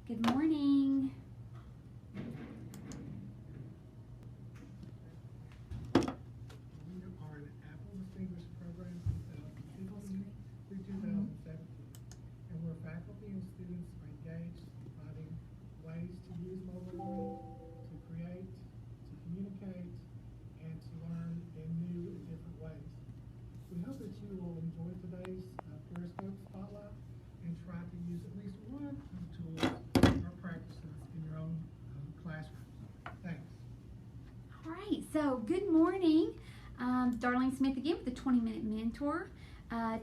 Good morning. We are an Apple Distinguished Program 2015 through 2017, and where faculty and students are engaged in providing ways to use mobile learning to create, to communicate, and to learn in new and different ways. We hope that you will enjoy today's Periscope Spotlight and try to use at least one of the tools or practices in your own classrooms. Thanks. All right, so good morning. Darlene Smith again with the 20-Minute Mentor.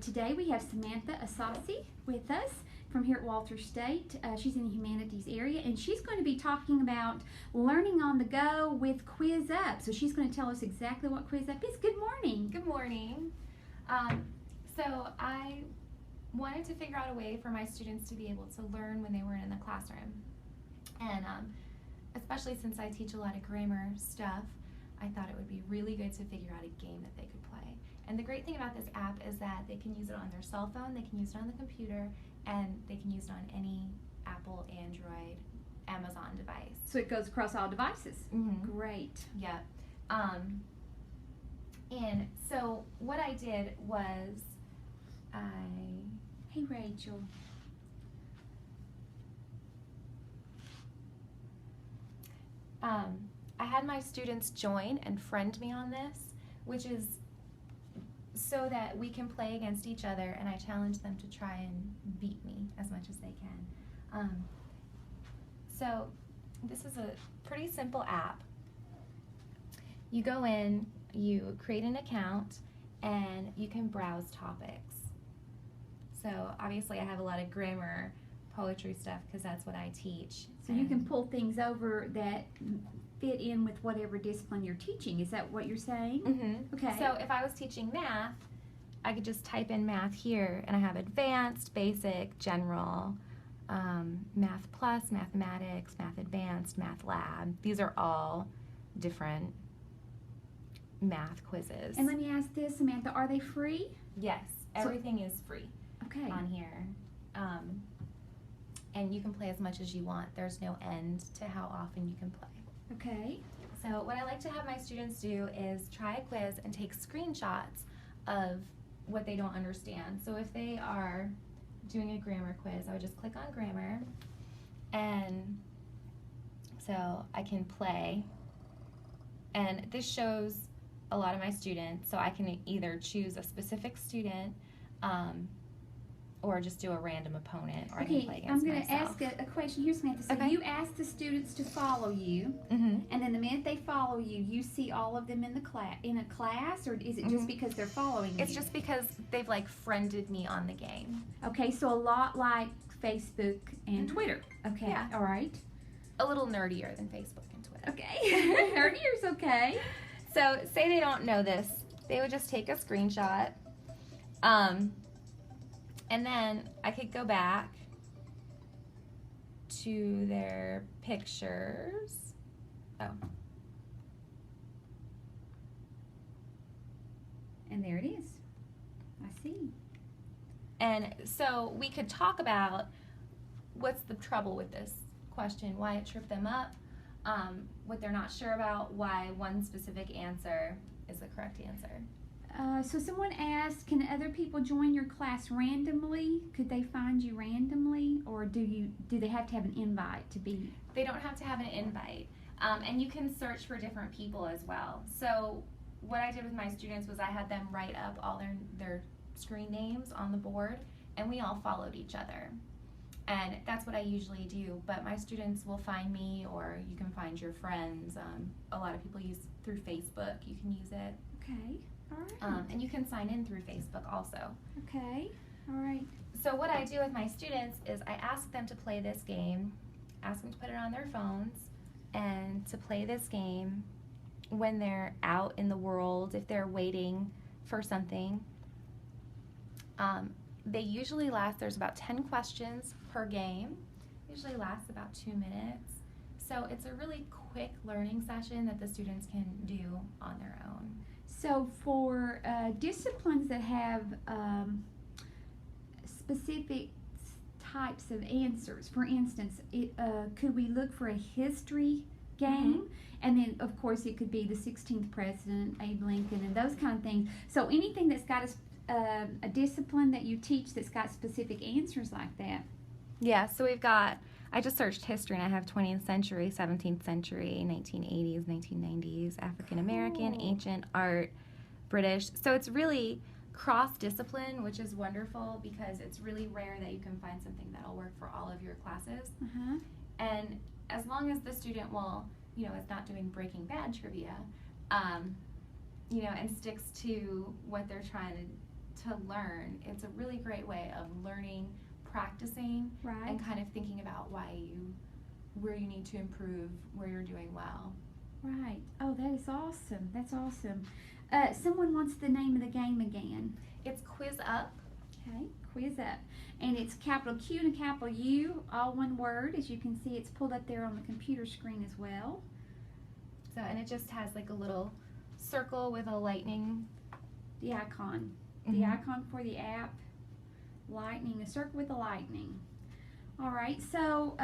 Today we have Samantha Asasi with us from here at Walter State. She's in the humanities area, and she's going to be talking about learning on the go with QuizUp. So she's going to tell us exactly what QuizUp is. Good morning. Good morning. So I wanted to figure out a way for my students to be able to learn when they were in the classroom. And especially since I teach a lot of grammar stuff, I thought it would be really good to figure out a game that they could play. And the great thing about this app is that they can use it on their cell phone, they can use it on the computer, and they can use it on any Apple, Android, Amazon device. So it goes across all devices. Mm-hmm. Great. Yep. And so what I did was Hey, Rachel. I had my students join and friend me on this, which is so that we can play against each other, and I challenge them to try and beat me as much as they can. So this is a pretty simple app. You go in, you create an account, and you can browse topics. So obviously I have a lot of grammar, poetry stuff because that's what I teach. So you can pull things over that fit in with whatever discipline you're teaching. Is that what you're saying? Mm-hmm. Okay. So if I was teaching math, I could just type in math here, and I have advanced, basic, general, math plus, mathematics, math advanced, math lab. These are all different math quizzes. And let me ask this, Samantha, are they free? Yes, everything is free Okay. on here. And you can play as much as you want. There's no end to how often you can play. Okay. So what I like to have my students do is try a quiz and take screenshots of what they don't understand. So if they are doing a grammar quiz, I would just click on grammar, and so I can play. And this shows a lot of my students, so I can either choose a specific student or just do a random opponent, or I can play against myself. I'm going to ask a question here, Samantha. So Okay. you ask the students to follow you, Mm-hmm. and then the minute they follow you, you see all of them in a class, or is it just because they're following you? It's just because they've like friended me on the game. Okay, so a lot like Facebook and Twitter. Okay, Yeah. all right. A little nerdier than Facebook and Twitter. Okay, 30 years, okay. So say they don't know this, they would just take a screenshot, and then I could go back to their pictures. Oh. And there it is. I see. And so we could talk about what's the trouble with this question, why it tripped them up, what they're not sure about, why one specific answer is the correct answer. So someone asked, can other people join your class randomly? Could they find you randomly, or do they have to have an invite to be? They don't have to have an invite, and you can search for different people as well. So what I did with my students was I had them write up all their screen names on the board, and we all followed each other. And that's what I usually do, but my students will find me, or you can find your friends. A lot of people use through Facebook, you can use it. Okay, all right. And you can sign in through Facebook also. Okay, all right. So what I do with my students is I ask them to play this game, ask them to put it on their phones, and to play this game when they're out in the world, if they're waiting for something. They usually last, there's about 10 questions per game, usually lasts about 2 minutes. So it's a really quick learning session that the students can do on their own. So for disciplines that have specific types of answers. For instance, could we look for a history game? And then, of course, it could be the 16th president, Abe Lincoln, and those kind of things. So anything that's got a discipline that you teach that's got specific answers like that. Yeah, so we've got, I just searched history and I have 20th century, 17th century, 1980s, 1990s, African American, Cool. ancient, art, British. So it's really cross-discipline, which is wonderful because it's really rare that you can find something that'll work for all of your classes. Uh-huh. And as long as the student will, is not doing Breaking Bad trivia, and sticks to what they're trying to learn, it's a really great way of learning, practicing, Right. and kind of thinking about where you need to improve, where you're doing well. Right. Oh, that is awesome. That's awesome. Someone wants the name of the game again. It's QuizUp. Okay, QuizUp. And it's capital Q and a capital U, all one word. As you can see, it's pulled up there on the computer screen as well. So, and it just has like a little circle with a lightning. The icon. Mhm. The icon for the app. Lightning, a circle with a lightning. All right, so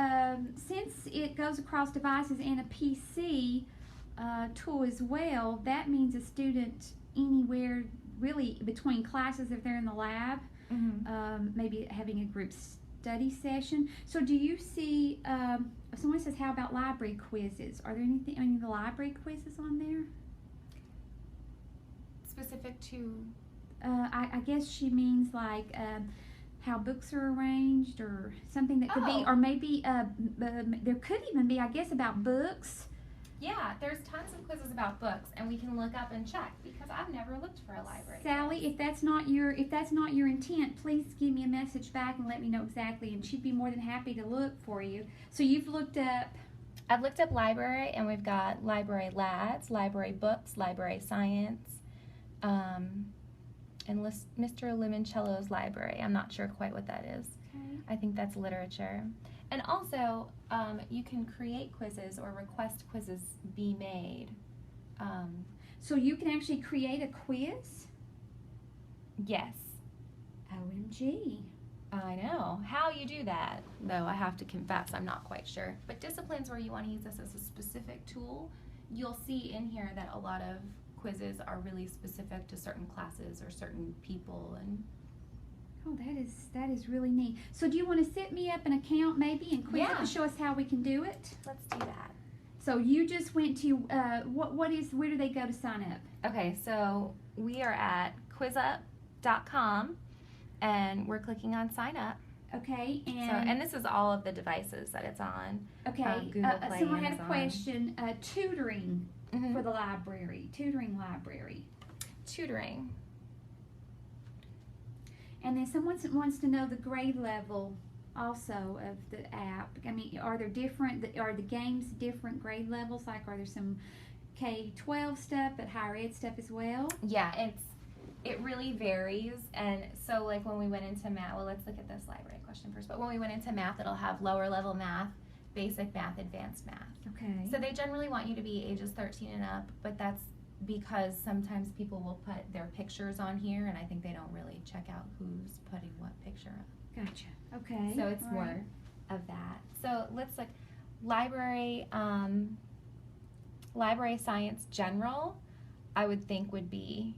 since it goes across devices and a PC tool as well, that means a student anywhere really between classes if they're in the lab, maybe having a group study session. So do you see, someone says, how about library quizzes? Are there any of the library quizzes on there? Specific to? I guess she means like how books are arranged or something that could be, Oh. or maybe there could even be, I guess, about books. Yeah, there's tons of quizzes about books, and we can look up and check because I've never looked for a library. Sally, if that's not your intent, please give me a message back and let me know exactly, and she'd be more than happy to look for you. So you've looked up. I've looked up library, and we've got library lads, library books, library science, and Mr. Limoncello's library. I'm not sure quite what that is. Okay. I think that's literature. And also, you can create quizzes or request quizzes be made. So you can actually create a quiz? Yes. OMG. I know. How you do that, though, I have to confess, I'm not quite sure. But disciplines where you want to use this as a specific tool, you'll see in here that a lot of quizzes are really specific to certain classes or certain people. And Oh, that is really neat. So do you want to set me up an account maybe and quiz Yeah. and show us how we can do it? let's do that. So you just went to where do they go to sign up? Okay, so we are at QuizUp.com, and we're clicking on sign up. Okay, So, and this is all of the devices that it's on. okay. Google Play, so I had a Amazon. question. Tutoring Mhm. for the library. Tutoring library. Tutoring. And then someone wants to know the grade level also of the app. I mean, are the games different grade levels? Like, are there some K-12 stuff but higher ed stuff as well? Yeah, it really varies. And so like when we went into math, well, let's look at this library question first. But when we went into math, it'll have lower level math, basic math, advanced math. Okay. So they generally want you to be ages 13 and up, but that's because sometimes people will put their pictures on here, and I think they don't really check out who's putting what picture up. Gotcha. Okay. So it's All more right. of that. So let's look. Library science general, I would think would be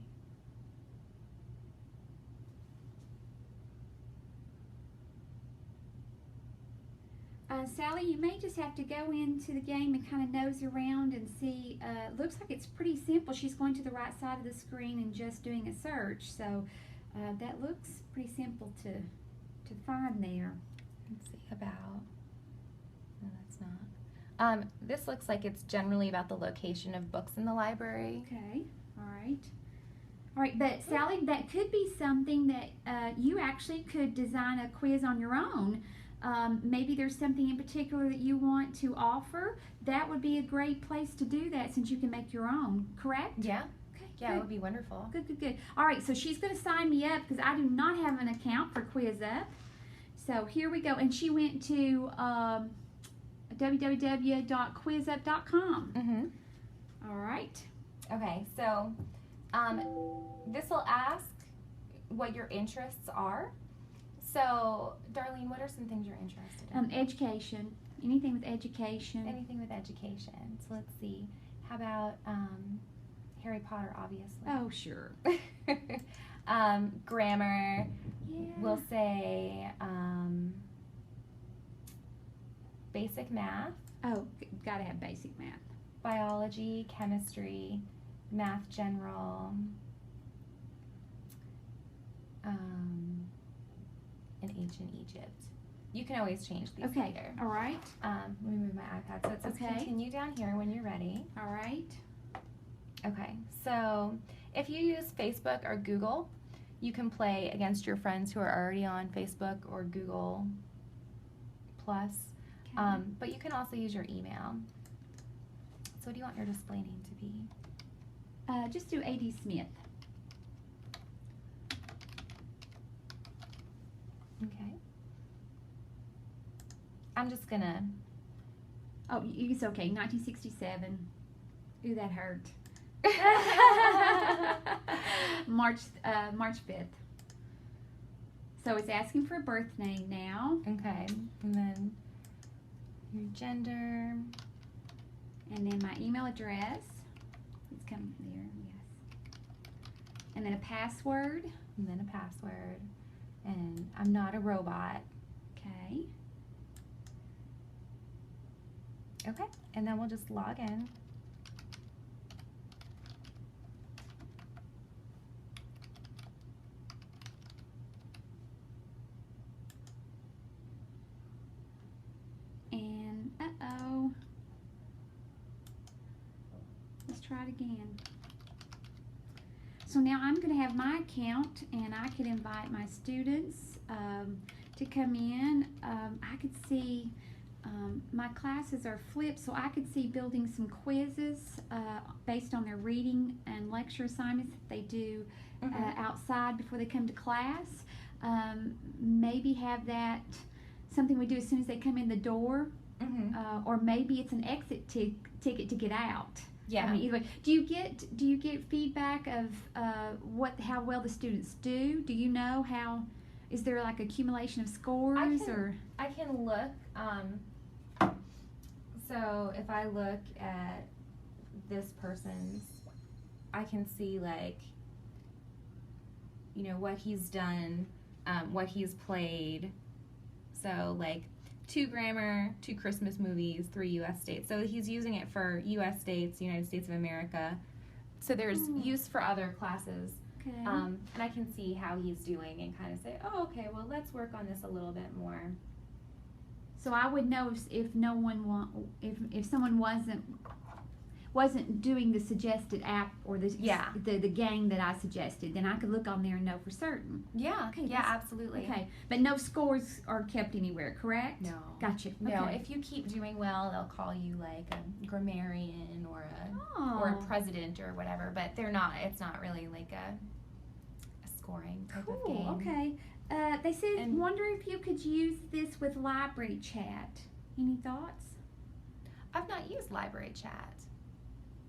Sally, you may just have to go into the game and kind of nose around and see. Looks like it's pretty simple. She's going to the right side of the screen and just doing a search. So that looks pretty simple to find there. let's see about. No, that's not. This looks like it's generally about the location of books in the library. Okay. All right. All right, but Sally, that could be something that you actually could design a quiz on your own. Maybe there's something in particular that you want to offer. That would be a great place to do that since you can make your own, correct? Yeah. Okay, Yeah, it good. would be wonderful. Good. All right, so she's going to sign me up because I do not have an account for QuizUp. So here we go. And she went to www.quizup.com. Mm-hmm. All right. Okay, so this will ask what your interests are. So, Darlene, what are some things you're interested in? Education. Anything with education. Anything with education. So let's see. How about Harry Potter, obviously. Oh, sure. Grammar. Yeah. We'll say basic math, Oh, gotta have basic math. biology, chemistry, math general, and ancient Egypt. You can always change these Okay. later. All right. Let me move my iPad. So it says Okay. continue down here when you're ready. All right. Okay, so if you use Facebook or Google, you can play against your friends who are already on Facebook or Google Plus, Okay. but you can also use your email. So what do you want your display name to be? Just do A.D. Smith. Okay. I'm just gonna, Oh, it's okay. 1967. Ooh, that hurt. March 5th. So it's asking for a birth name now, okay, and then your gender, and then my email address. It's coming there, yes. And then a password. and then a password, and I'm not a robot. Okay. Okay, and then we'll just log in. And uh-oh. Let's try it again. So now I'm going to have my account, and I could invite my students to come in. I could see my classes are flipped, so I could see building some quizzes based on their reading and lecture assignments that they do outside before they come to class. Maybe have that something we do as soon as they come in the door, or maybe it's an exit ticket to get out. Yeah. I mean, either way. Do you get feedback of how well the students do? Do you know how? Is there like accumulation of scores or? I can look. So if I look at this person's, I can see like, what he's done, what he's played. So like 2 grammar, 2 Christmas movies, 3 U.S. states. So he's using it for U.S. states, United States of America. So there's use for other classes. Okay. And I can see how he's doing and kind of say, oh, okay, well, let's work on this a little bit more. So I would know if if someone wasn't doing the suggested app or the game that I suggested, then I could look on there and know for certain. Yeah, Okay, yeah, absolutely. Okay, but no scores are kept anywhere, correct? No. Gotcha. No, Okay. if you keep doing well, they'll call you like a grammarian or Oh. a president or whatever, but they're not. It's not really like a scoring type of game. Cool. Okay. They said, And- wonder if you could use this with library chat. Any thoughts? I've not used library chat,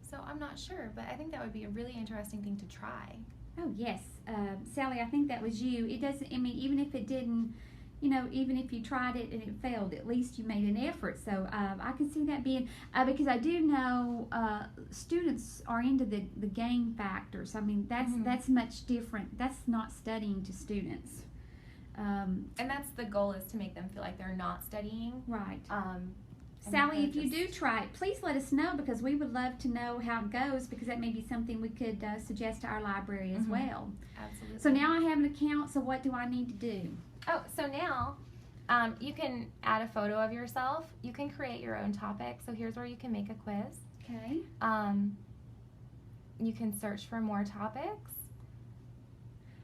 so I'm not sure, but I think that would be a really interesting thing to try. Oh yes, Sally. I think that was you. It doesn't. I mean, even if it didn't, even if you tried it and it failed, at least you made an effort. So I can see that being because I do know students are into the game factor. So I mean, that's much different. That's not studying to students. And that's the goal, is to make them feel like they're not studying. Right. And Sally, they're if you do try it, please let us know, because we would love to know how it goes, because that may be something we could suggest to our library as well. Absolutely. So now I have an account, so what do I need to do? Oh, so now you can add a photo of yourself. You can create your own topic. So here's where you can make a quiz. Okay. You can search for more topics.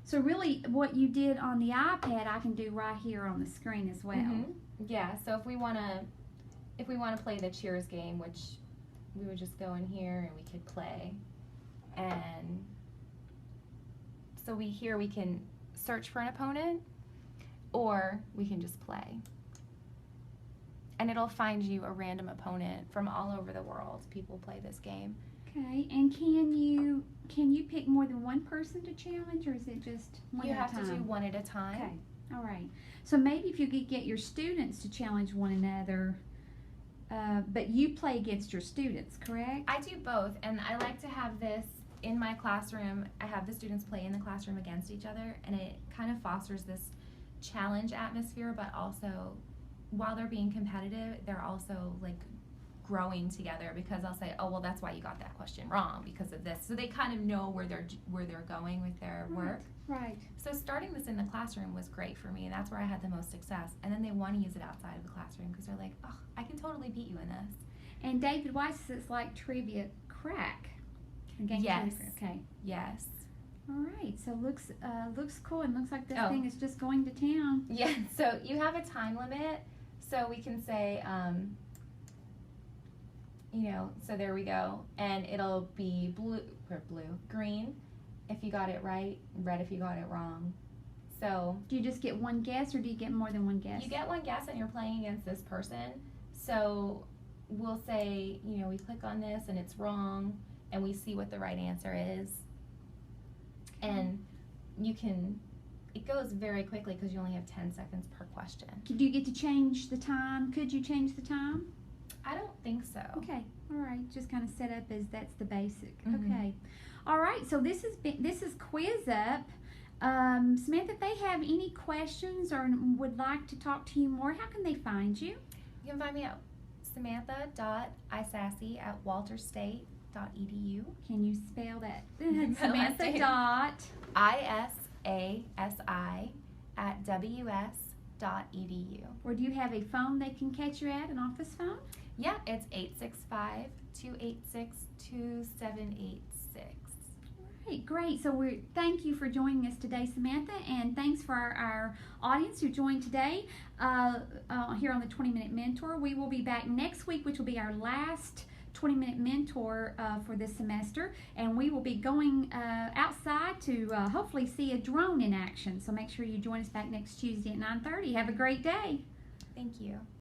So really what you did on the iPad, I can do right here on the screen as well. Yeah, so if we want to play the Cheers game, which we would just go in here and we could play. And so we can search for an opponent, or we can just play. And it'll find you a random opponent from all over the world. People play this game. Okay, and can you pick more than one person to challenge, or is it just one You at a have time? to do one at a time. All right. So maybe if you could get your students to challenge one another, but you play against your students, correct? I do both, and I like to have this in my classroom. I have the students play in the classroom against each other, and it kind of fosters this challenge atmosphere, but also while they're being competitive, they're also like growing together, because I'll say, oh, well, that's why you got that question wrong because of this. So they kind of know where they're going with their work. Right. So starting this in the classroom was great for me. That's where I had the most success. And then they want to use it outside of the classroom because they're like, oh, I can totally beat you in this. And David Weiss says it's like trivia crack. A game of Yes. trivia. Okay. Yes. All right. So looks cool, and looks like this Oh. thing is just going to town. Yeah, so you have a time limit. So we can say, so there we go. And it'll be green if you got it right, red if you got it wrong. So Do you just get one guess, or do you get more than one guess? you get one guess and you're playing against this person. So we'll say, we click on this and it's wrong, and we see what the right answer is. And it goes very quickly because you only have 10 seconds per question. Do you get to change the time? Could you change the time? I don't think so. Okay. All right. Just kind of set up as that's the basic. Mhm. Okay. All right. So this is QuizUp. Samantha, if they have any questions or would like to talk to you more, how can they find you? You can find me at samantha.isassy@walterstate.edu. Can you spell that? My last Samantha name. dot. ISASI@ws.edu. Or do you have a phone they can catch you at, an office phone? Yeah, it's 865-286-2786. Great, great. So thank you for joining us today, Samantha, and thanks for our audience who joined today here on the 20-Minute Mentor. We will be back next week, which will be our last 20-Minute Mentor for this semester, and we will be going outside to hopefully see a drone in action. So make sure you join us back next Tuesday at 9:30. Have a great day. Thank you.